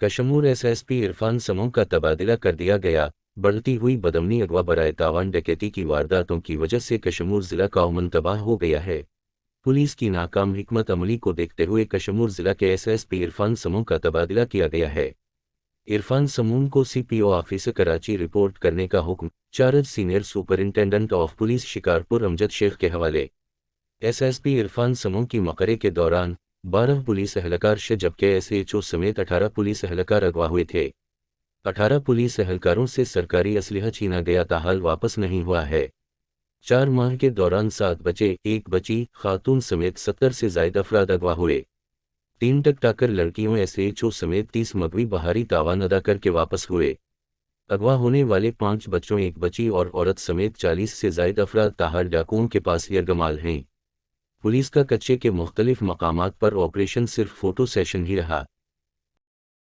कशमूर SSP Irfan समूह का तबादला कर दिया गया। बढ़ती हुई बदअमनी, अगवा, बराए तावान, डकैती की वारदातों की वजह से कशमूर जिला का अमन तबाह हो गया है। पुलिस की नाकाम हिकमत अमली को देखते हुए कशमूर जिला के एसएसपी इरफान समूह का तबादला किया गया है। इरफान समून को सीपीओ ऑफिस कराची रिपोर्ट करने का हुक्म। Charge senior superintendent of police Shikarpur Amjad Sheikh के हवाले। एसएसपी इरफान समून की मकरे के दौरान 12 पुलिस एहलकार जबकि एसएचओ समेत 18 पुलिस एहलकार अगवा हुए थे। 18 पुलिस एहलकारों से सरकारी असलहा छीना गया, ताहाल वापस नहीं हुआ है। 4 माह के दौरान 7 बच्चे, 1 बच्ची खातून समेत 70 से ज्यादा अफराद अगवा हुए। 3 टकटाकर लड़कियों एसएचओ समेत 30 मगवी बहारी तावान अदा करके वापस हुए। अगवा होने वाले 5 बच्चों, 1 बच्ची और औरत समेत 40 से ज्यादा अफराद ताहाल डाकुओं के पास यरगमाल हैं। पुलिस का कच्चे के मुख्तलिफ मकामात पर ऑपरेशन सिर्फ फोटो सेशन ही रहा।